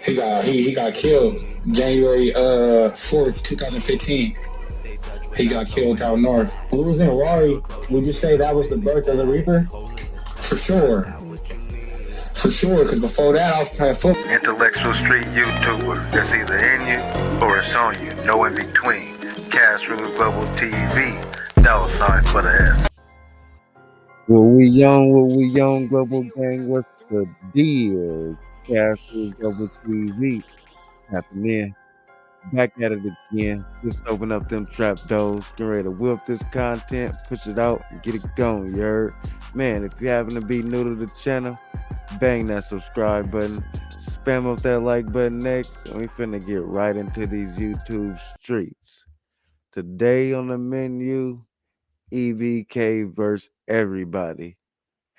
He got killed January 4th, 2015. He got killed out north. Losing Rari, would you say that was the birth of the Reaper? For sure. For sure, because before that I was playing football. Intellectual street YouTuber that's either in you or it's on you, no in between. Cash Rules Global TV, $sign for the S. What we young, global gang, what's the deal? Cash Rules Global TV, tapping in. Back at it again. Just open up them trap doors. Get ready to whip this content, push it out, and get it going, you heard? Man, if you happen to be new to the channel, bang that subscribe button. Spam up that like button next, and we finna get right into these YouTube streets. Today on the menu, EBK Vs Everybody.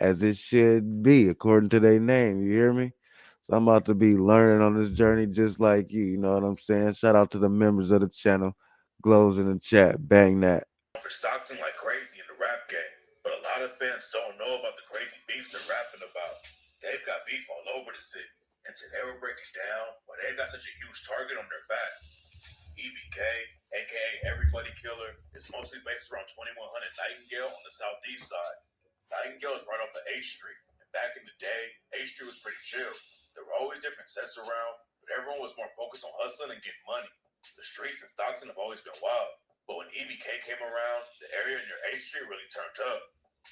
As it should be, according to their name, you hear me? So I'm about to be learning on this journey just like you know what I'm saying? Shout out to the members of the channel. Glows in the chat. Bang that. For Stockton like crazy in the rap game, but a lot of fans don't know about the crazy beefs they're rapping about. They've got beef all over the city, and today we're breaking down why they've got such a huge target on their backs. EBK, aka Everybody Killer, is mostly based around 2100 Nightingale on the southeast side. Nightingale is right off of H Street, and back in the day, H Street was pretty chill. There were always different sets around, but everyone was more focused on hustling and getting money. The streets in Stockton have always been wild, but when EBK came around, the area near H Street really turned up.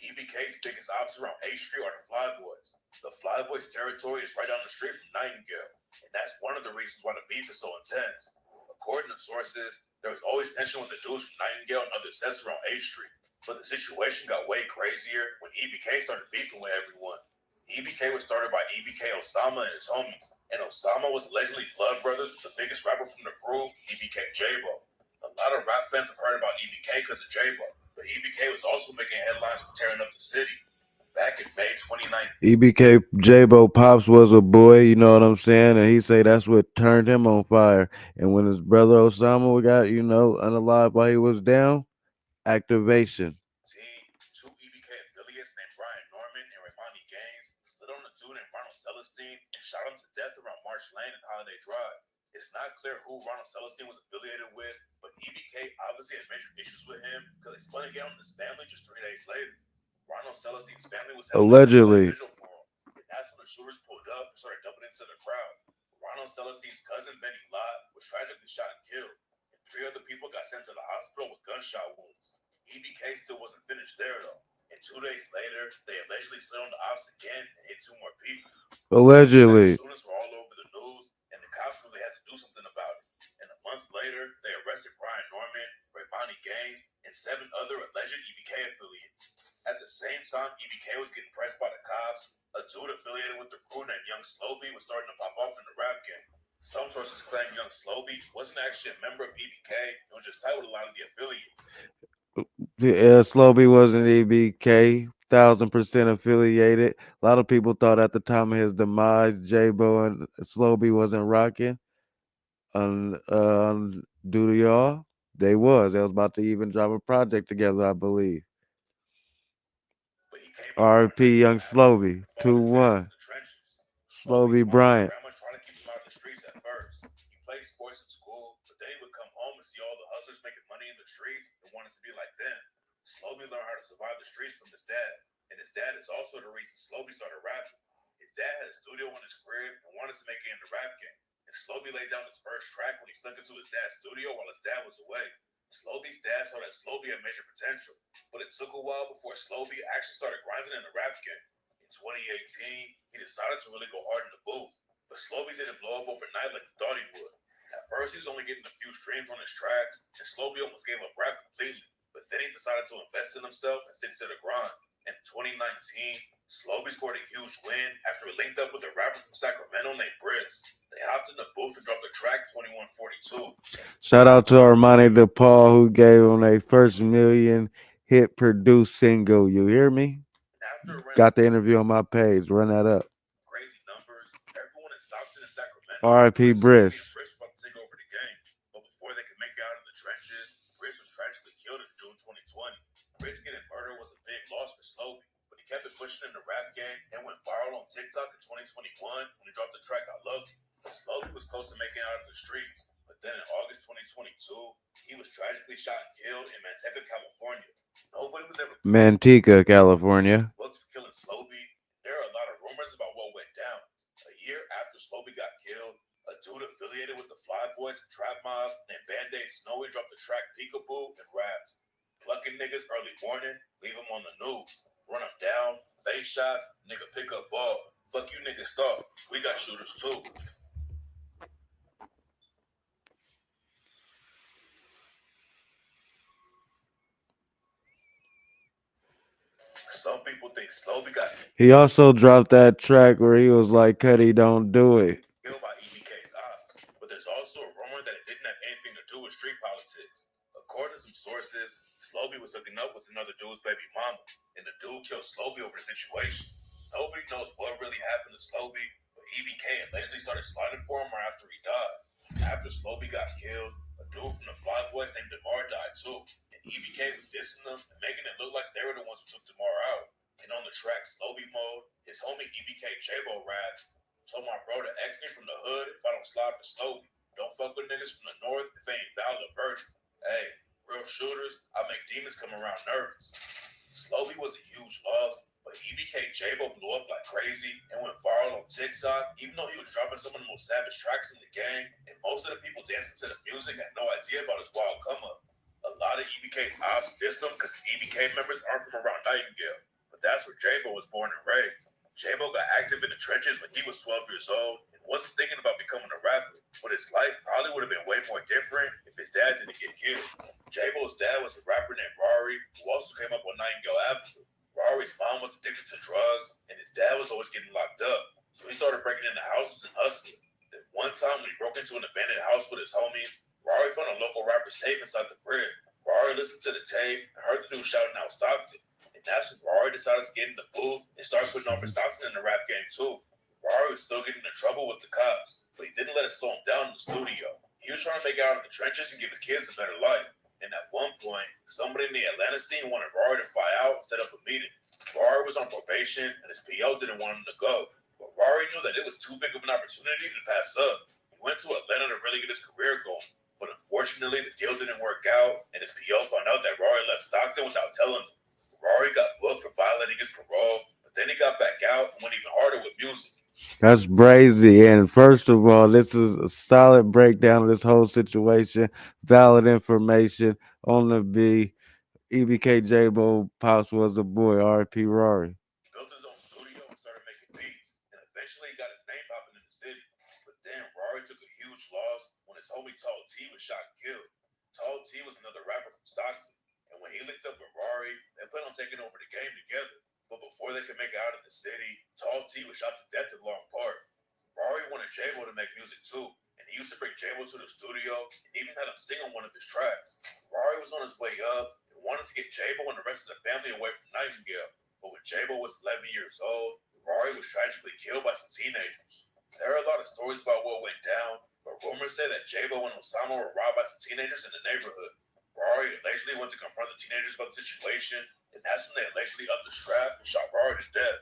EBK's biggest ops around H Street are the Flyboys. The Flyboys' territory is right down the street from Nightingale, and that's one of the reasons why the beef is so intense. According to sources, there was always tension with the dudes from Nightingale and other sets around H Street, but the situation got way crazier when EBK started beefing with everyone. EBK was started by EBK Osama and his homies, and Osama was allegedly blood brothers with the biggest rapper from the crew, EBK Jaaybo. A lot of rap fans have heard about EBK because of Jaaybo, but EBK was also making headlines for tearing up the city. Back in May 2019, EBK Jaaybo Pops was a boy, you know what I'm saying? And he say that's what turned him on fire. And when his brother Osama got, unalive while he was down, activation. two EBK affiliates named Brian Norman and Raymani Gaines slid on a dude named Ronald Celestine and shot him to death around March Lane and Holiday Drive. It's not clear who Ronald Celestine was affiliated with, but EBK obviously had major issues with him because they split again on his family just 3 days later. Ronald Celestine's family was Allegedly. vigil for him, and that's when the shooters pulled up and started dumping into the crowd. Ronald Celestine's cousin Benny Lott was tragically shot and killed, and 3 other people got sent to the hospital with gunshot wounds. EBK still wasn't finished there though, and 2 days later, they allegedly slid on the ops again and hit 2 more people. Allegedly. The shootings were all over the news, and the cops really had to do something about it. And a month later, they arrested Brian Norman, Raymani Gaines, and 7 other alleged EBK affiliates. At the same time EBK was getting pressed by the cops, a dude affiliated with the crew named Young Slo-Be was starting to pop off in the rap game. Some sources claim Young Slo-Be wasn't actually a member of EBK, and was just tight with a lot of the affiliates. Slo-Be wasn't EBK, 1000% affiliated. A lot of people thought at the time of his demise, Jaaybo and Slo-Be wasn't rocking. Due to y'all, they was about to even drop a project together, I believe. R.P. Young Slo-Be, 2-1. Slo-Be Bryant. Trying to keep him out of the streets at first. He played sports in school, but then he would come home and see all the hustlers making money in the streets and wanted to be like them. Slo-Be learned how to survive the streets from his dad, and his dad is also the reason Slo-Be started rapping. His dad had a studio in his crib and wanted to make it in the rap game, and Slo-Be laid down his first track when he snuck into his dad's studio while his dad was away. Slo-Be's dad saw that Slo-Be had major potential, but it took a while before Slo-Be actually started grinding in the rap game. In 2018, he decided to really go hard in the booth, but Slo-Be didn't blow up overnight like he thought he would. At first, he was only getting a few streams on his tracks, and Slo-Be almost gave up rap completely. But then he decided to invest in himself and stick to the grind. And in 2019, Slo-Be scored a huge win after he linked up with a rapper from Sacramento named Briss. They hopped in the booth and dropped the track 2142. Shout out to Armani DePaul who gave him a first million hit produced single. You hear me? Got the interview on my page. Run that up. Crazy numbers. Everyone in Stockton and Sacramento. R.I.P. Briss. Briss was about to take over the game, but before they could make it out of the trenches, Briss was tragically killed in June 2020. Briss getting murdered was a big loss for Slobe, but he kept it pushing in the rap game and went viral on TikTok in 2021 when he dropped the track I Love You. was close to making it out of the streets, but then in August 2022, he was tragically shot and killed in Manteca, California. Nobody was ever Manteca, California. booked for killing Slobe. There are a lot of rumors about what went down. A year after Slobe got killed, a dude affiliated with the Fly Boys and Trap Mob named Band-Aid Snowy dropped the track Peekaboo and raps. Plucking niggas early morning, leave them on the news. Run them down, face shots, nigga pick up ball. Fuck you niggas thought, we got shooters too. Some people think Slobe got He also dropped that track where he was like, Cuddy, don't do it. killed by EBK's ops, but there's also a rumor that it didn't have anything to do with street politics. According to some sources, Slo-Be was hooking up with another dude's baby mama, and the dude killed Slo-Be over the situation. Nobody knows what really happened to Slo-Be, but EBK allegedly started sliding for him right after he died. After Slo-Be got killed, a dude from the Fly Boys named DeMar died too, and EBK was dissing them and making it look like they were the ones who took DeMar out. And on the track Slobe Mode, his homie EBK Jaaybo raps, told my bro to X me from the hood if I don't slide for Slobe. Don't fuck with niggas from the north if they ain't valid virgin. Hey, real shooters, I make demons come around nervous. Slobe was a huge loss, but EBK Jaaybo blew up like crazy and went viral on TikTok, even though he was dropping some of the most savage tracks in the game, and most of the people dancing to the music had no idea about his wild come up. A lot of EBK's ops diss him because EBK members aren't from around Nightingale, but that's where Jaaybo was born and raised. Jaaybo got active in the trenches when he was 12 years old and wasn't thinking about becoming a rapper, but his life probably would have been way more different if his dad didn't get killed. Jaaybo's dad was a rapper named Rari, who also came up on Nightingale Avenue. Rari's mom was addicted to drugs, and his dad was always getting locked up, so he started breaking into houses and hustling. Then one time when he broke into an abandoned house with his homies, Rari found a local rapper's tape inside the crib. Rari listened to the tape and heard the dude shouting out Stockton. And that's when Rari decided to get in the booth and start putting on for Stockton in the rap game too. Rari was still getting in trouble with the cops, but he didn't let it slow him down in the studio. He was trying to make it out of the trenches and give his kids a better life. And at one point, somebody in the Atlanta scene wanted Rari to fly out and set up a meeting. Rari was on probation and his PO didn't want him to go. But Rari knew that it was too big of an opportunity to pass up. He went to Atlanta to really get his career going. But unfortunately, the deal didn't work out, and his PO found out that Rari left Stockton without telling him. Rari got booked for violating his parole, but then he got back out and went even harder with music. That's brazy. And first of all, this is a solid breakdown of this whole situation. Valid information on the B. EBK Jaaybo Pops was a boy. R.P. Rari. He built his own studio and started making beats, and eventually he got his name popping in the city. But then Rari took a huge loss when his homie Tall T was shot and killed. Tall T was another rapper from Stockton, and when he linked up with Rari, they planned on taking over the game together. But before they could make it out of the city, Tall T was shot to death in Long Park. Rari wanted Jaaybo to make music too, and he used to bring Jaaybo to the studio and even had him sing on one of his tracks. Rari was on his way up and wanted to get Jaaybo and the rest of the family away from Nightingale. But when Jaaybo was 11 years old, Rari was tragically killed by some teenagers. There are a lot of stories about what went down, but rumors say that Jaaybo and Osama were robbed by some teenagers in the neighborhood. Rari allegedly went to confront the teenagers about the situation, and that's when they allegedly upped the strap and shot Rari to death.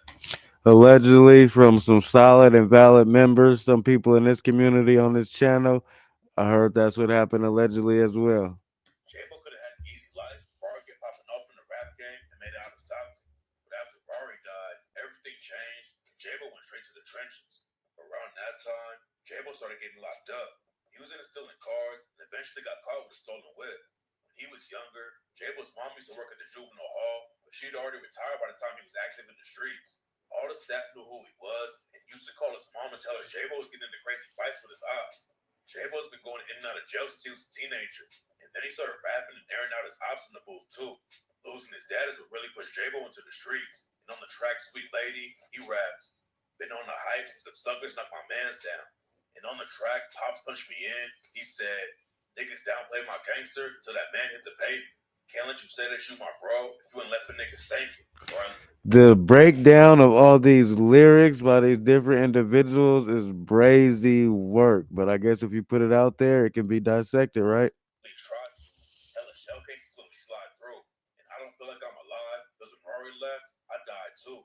Allegedly from some solid and valid members, some people in this community on this channel. I heard that's what happened allegedly as well. Jaaybo could have had an easy life before he get popping off in the rap game and made it out of Stockton. But after Rari died, everything changed, and Jaaybo went straight to the trenches. Around that time, Jaaybo started getting locked up. He was into stealing cars and eventually got caught with a stolen whip. When he was younger, Jaaybo's mom used to work at the juvenile hall, but she'd already retired by the time he was active in the streets. All the staff knew who he was and used to call his mom and tell her Jaaybo was getting into crazy fights with his ops. Jaaybo's been going in and out of jail since he was a teenager, and then he started rapping and airing out his ops in the booth too. Losing his dad is what really pushed Jaaybo into the streets, and on the track Sweet Lady, he raps, "Been on the hype since the suckers knocked my mans down." And on the track Pops Punched Me In, he said, "Niggas downplay my gangster till that man hit the pavement. Can't let you say that you my bro if you ain't left a nigga stinking." Right? The breakdown of all these lyrics by these different individuals is brazy work. But I guess if you put it out there, it can be dissected, right? Please try to. Hella shell cases when we slide through. And I don't feel like I'm alive because when Rari left, I died too.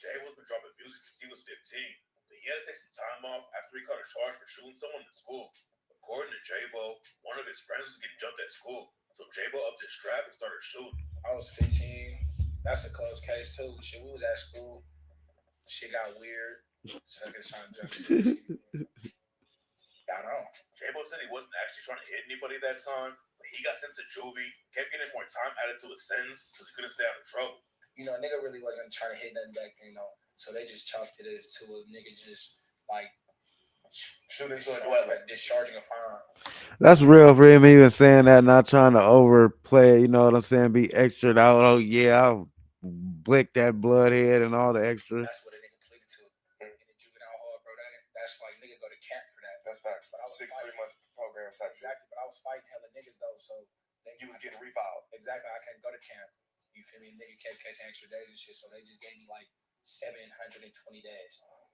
Jaaybo's been dropping music since he was 15, but he had to take some time off after he caught a charge for shooting someone in school. According to Jaaybo, one of his friends was getting jumped at school, so Jaaybo upped his strap and started shooting. I was 15. That's a close case too. Shit, we was at school. Shit got weird. Suckers trying to jump seriously. Got on. Jaaybo said he wasn't actually trying to hit anybody that time, but he got sent to juvie, kept getting more time added to his sentence because he couldn't stay out of trouble. You know, a nigga really wasn't trying to hit nothing back then, so they just chalked it as to a nigga just like shooting into a dwelling, like discharging a firearm. That's real for him even saying that, not trying to overplay it, you know what I'm saying? Be extra out. Oh yeah, I'll blick that bloodhead and all the extra. That's what a nigga pleaded to. In the juvenile hall, bro. That's like nigga go to camp for that. That's facts. But I was 6-3-month program type exactly, but I was fighting hella niggas though, so you was getting refiled. Exactly, I couldn't go to camp. You feel me? Nigga kept catching extra days and shit, so they just gave me like 720 days.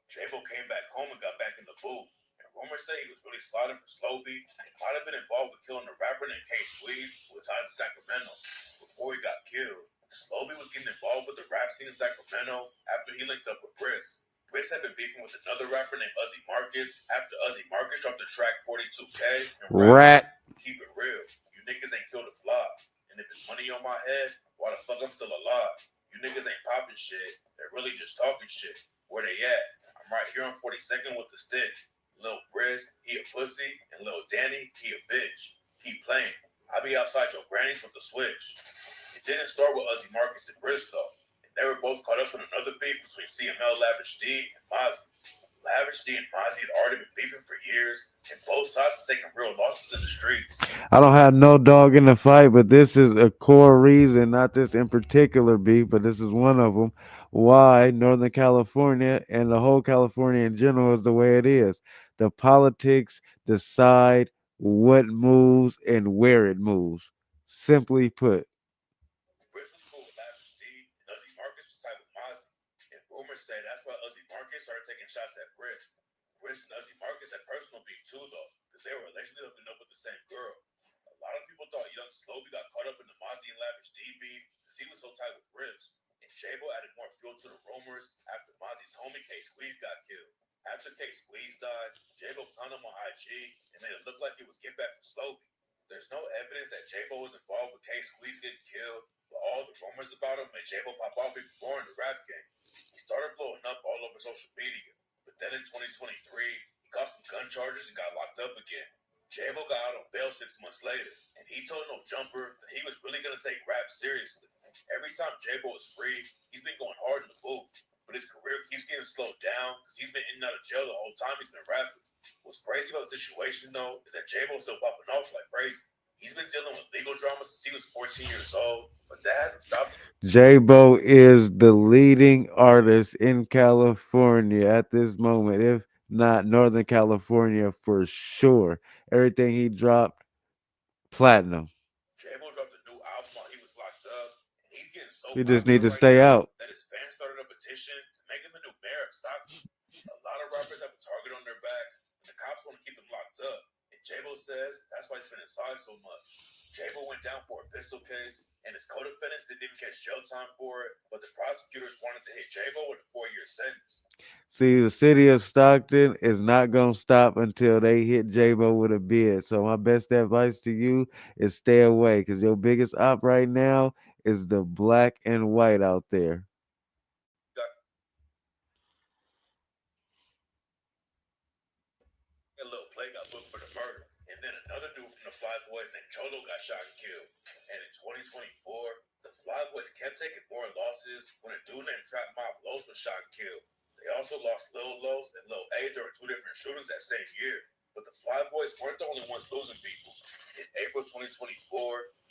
Jaaybo came back home and got back in the booth. And rumors say he was really sliding for Slobe and might have been involved with killing a rapper named K Squeeze with ties to Sacramento. Before he got killed, Slobe was getting involved with the rap scene in Sacramento after he linked up with Briss. Briss had been beefing with another rapper named Uzi Marcus after Uzi Marcus dropped the track 42K and Rat. Keep it real. You niggas ain't killed a fly. And if it's money on my head, why the fuck I'm still alive? You niggas ain't popping shit. They're really just talking shit. Where they at? I'm right here on 42nd with the stick. Lil Briss, he a pussy. And Lil Danny, he a bitch. Keep playing. I be outside your grannies with the switch. It didn't start with Uzi Marcus and Briss though. They were both caught up in another beef between CML Lavish D and Mozzie. Lavish D and Mozzie had already been beefing for years, and both sides had taken real losses in the streets. I don't have no dog in the fight, but this is a core reason, not this in particular beef, but this is one of them, why Northern California and the whole California in general is the way it is. The politics decide what moves and where it moves. Simply put. Briss was cool with Lavish D, and Uzi Marcus was tight with Mozzie. And rumors say that's why Uzi Marcus started taking shots at Briss. Briss and Uzi Marcus had personal beef too, though, because they were allegedly hooking up with the same girl. A lot of people thought young Slo-Be got caught up in the Mozzie and Lavish D beef because he was so tight with Briss. And Jaaybo added more fuel to the rumors after Mozzie's homie K Squeeze got killed. After K Squeeze died, Jaaybo found him on IG and made it look like it was get back from Slobe. There's no evidence that Jaaybo was involved with K Squeeze getting killed, but all the rumors about him made Jaaybo pop off even more in the rap game. He started blowing up all over social media, but then in 2023, he got some gun charges and got locked up again. Jaaybo got out on bail 6 months later, and he told No Jumper that he was really going to take rap seriously. Every time Jaaybo was free, he's been going hard in the booth, but his career keeps getting slowed down because he's been in and out of jail the whole time he's been rapping. What's crazy about the situation, though, is that Jaaybo's still popping off like crazy. He's been dealing with legal drama since he was 14 years old, but that hasn't stopped him. Jaaybo is the leading artist in California at this moment, if not Northern California for sure. Everything he dropped, platinum. Jaaybo dropped a new album while he was locked up, and he's getting so He just need to right stay now out. that his fans started a petition to make him the new mayor of Stockton. A lot of rappers have a target on their backs, and the cops want to keep them locked up. And Jaaybo says that's why he's been inside so much. Jaaybo went down for a pistol case, and his co-defendants didn't even catch jail time for it, but the prosecutors wanted to hit Jaaybo with a 4-year sentence. See, the city of Stockton is not going to stop until they hit Jaaybo with a bid. So my best advice to you is stay away, because your biggest op right now is the black and white out there. A little play got booked for the murder, and then another dude from the Fly Boys named Cholo got shot and killed. And in 2024, the Fly Boys kept taking more losses when a dude named Trap Mob Los was shot and killed. They also lost Lil Los and Lil A during 2 different shootings that same year. But the Fly Boys weren't the only ones losing people. In April 2024,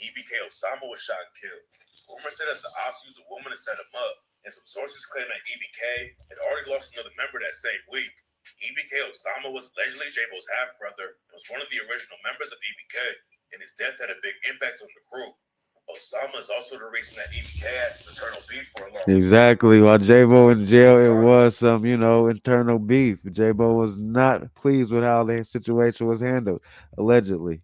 EBK Osama was shot and killed. Rumors said that the ops used a woman to set him up, and some sources claim that EBK had already lost another member that same week. EBK Osama was allegedly Jaaybo's half-brother and was one of the original members of EBK, and his death had a big impact on the crew. Osama is also the reason that EBK had some internal beef for a long time. Exactly. While Jaaybo in jail, it was some, internal beef. Jaaybo was not pleased with how the situation was handled, allegedly.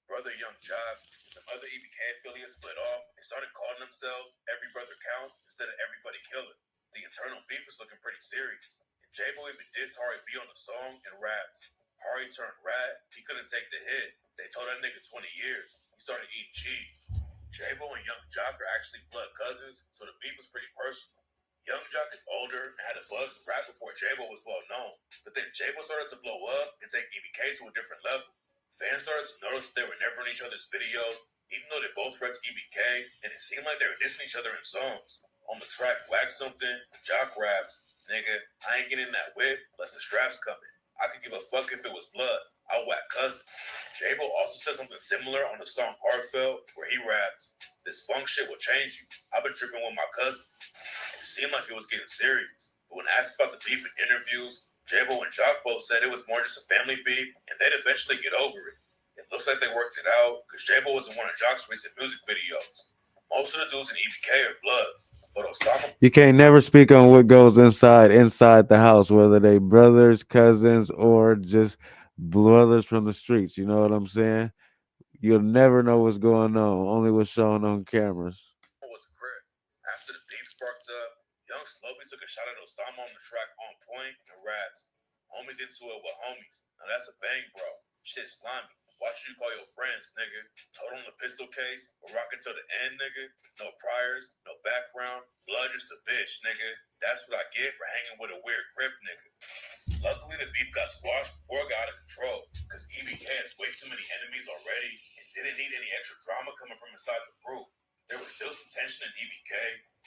Brother Young Job and some other EBK affiliates split off and started calling themselves Every Brother Counts instead of Everybody Killer. The internal beef is looking pretty serious. In Jaaybo even dissed Rari B on the song and rapped. Rari turned rat, he couldn't take the hit. They told that nigga 20 years. He started eating cheese. Jaaybo and Young Jock are actually blood cousins, so the beef was pretty personal. Young Jock is older and had a buzz in rap before Jaaybo was well known. But then Jaaybo started to blow up and take EBK to a different level. Fans started to notice that they were never in each other's videos, even though they both repped EBK, and it seemed like they were dissing each other in songs. On the track Whack Something, Jock raps, "Nigga, I ain't getting that whip unless the strap's coming. I could give a fuck if it was blood. I'll whack cousin." Jaaybo also said something similar on the song Heartfelt, where he rapped, "This funk shit will change you. I've been tripping with my cousins." It seemed like it was getting serious, but when asked about the beef in interviews, Jaaybo and Jock both said it was more just a family beef and they'd eventually get over it. It looks like they worked it out because Jaaybo was in one of Jock's recent music videos. Most of the dudes in EBK are bloods, but Osama. You can't never speak on what goes inside the house, whether they brothers, cousins, or just brothers from the streets. You know what I'm saying? You'll never know what's going on, only what's shown on cameras. Was a crib. After the beef sparked up, young Slo-Be took a shot at Osama on the track On Point and rapped, "Homies into it with homies. Now that's a bang, bro. Shit slimy. Watch you call your friends, nigga. Told on the pistol case. We're rocking till the end, nigga. No priors, no background. Blood just a bitch, nigga. That's what I get for hanging with a weird crip, nigga." Luckily, the beef got squashed before it got out of control, because EBK has way too many enemies already and didn't need any extra drama coming from inside the group. There was still some tension in EBK,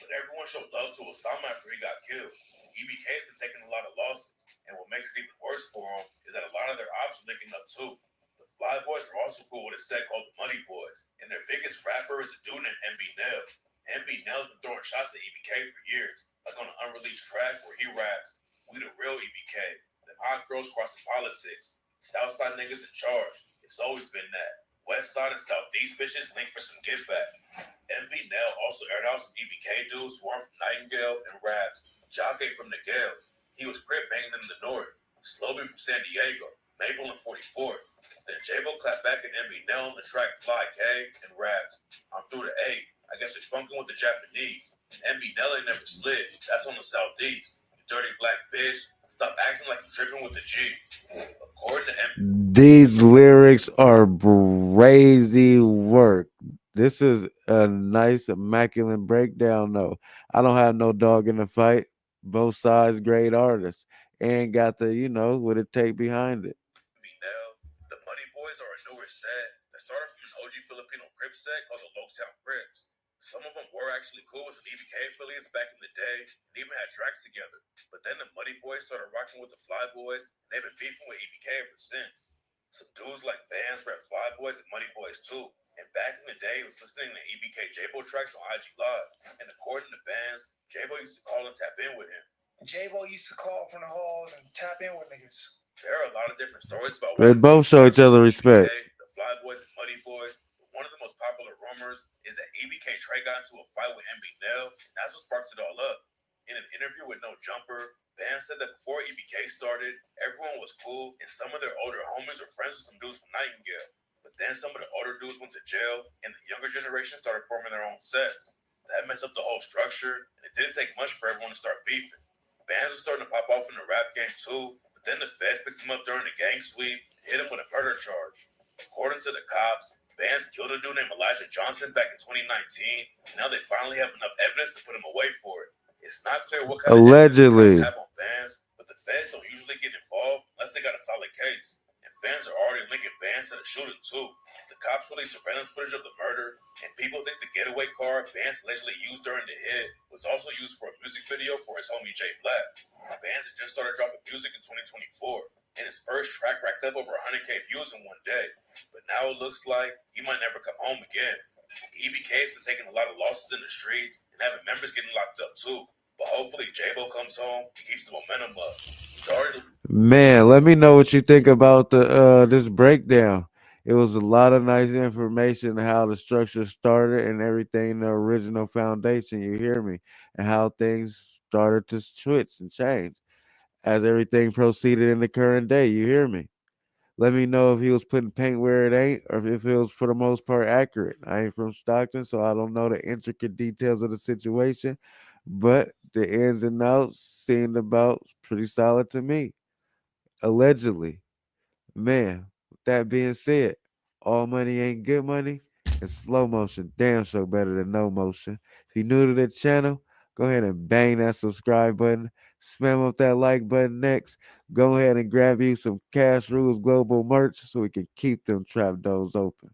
but everyone showed love to Osama after he got killed. EBK has been taking a lot of losses, and what makes it even worse for him is that a lot of their ops are linking up too. The Fly Boys are also cool with a set called the Money Boys, and their biggest rapper is a dude named MB Nell. MB Nell's been throwing shots at EBK for years, like on an unreleased track where he raps, "We the real EBK, them hot girls crossing politics, Southside niggas in charge, it's always been that. West Side and Southeast bitches link for some get back." MV Nell also aired out some EBK dudes who aren't from Nightingale and raps. Jock ain't from the Gales. He was crib banging in the north. Slobe from San Diego. Maple and 44th. Then Jaaybo clapped back at MV Nell on the track Fly K and raps, "I'm through the 8. I guess we're funking with the Japanese. MV Nell ain't never slid. That's on the Southeast. You dirty black bitch. Stop acting like you're tripping with the G." According to These lyrics are crazy work. This is a nice, immaculate breakdown, though. I don't have no dog in the fight. Both sides, great artists, and got the what it take behind it. Now, the Money Boys are a newer set that started from an OG Filipino Crip set called the Loketown Crips. Some of them were actually cool with some EBK affiliates back in the day and even had tracks together. But then the Money Boys started rocking with the Fly Boys and they've been beefing with EBK ever since. Some dudes like Vans rap Fly Boys and Money Boys too. And back in the day, he was listening to EBK Jaaybo tracks on IG Live. And according to Vans, Jaaybo used to call and tap in with him. Jaaybo used to call from the halls and tap in with niggas. There are a lot of different stories about They both show each other respect. the Fly Boys and Muddy Boys. But one of the most popular rumors is that EBK Trey got into a fight with MB Nell, and that's what sparks it all up. In an interview with No Jumper, Van said that before EBK started, everyone was cool, and some of their older homies were friends with some dudes from Nightingale. But then some of the older dudes went to jail, and the younger generation started forming their own sets. That messed up the whole structure, and it didn't take much for everyone to start beefing. Bands were starting to pop off in the rap game too, but then the feds picked him up during the gang sweep and hit him with a murder charge. According to the cops, Bands killed a dude named Elijah Johnson back in 2019, and now they finally have enough evidence to put him away for it. It's not clear what kind Allegedly. of evidence the cops have on Bands, but the feds don't usually get involved unless they got a solid case. And fans are already linking Bands to the shooting too. The cops released surveillance footage of the murder, and people think the getaway car Vance allegedly used during the hit was also used for a music video for his homie Jay Black. Vance had just started dropping music in 2024, and his first track racked up over 100K views in one day. But now it looks like he might never come home again. EBK has been taking a lot of losses in the streets and having members getting locked up too. But hopefully Jaaybo comes home and keeps the momentum up. Sorry. Man, let me know what you think about the this breakdown. It was a lot of nice information how the structure started and everything, the original foundation, you hear me, and how things started to switch and change as everything proceeded in the current day, you hear me. Let me know if he was putting paint where it ain't or if it was for the most part accurate. I ain't from Stockton, so I don't know the intricate details of the situation, But the ins and outs seemed about pretty solid to me. Allegedly. Man, with that being said, all money ain't good money, and slow motion damn sure better than no motion. If you're new to the channel, go ahead and bang that subscribe button. Spam up that like button next. Go ahead and grab you some Cash Rules Global merch so we can keep them trap doors open.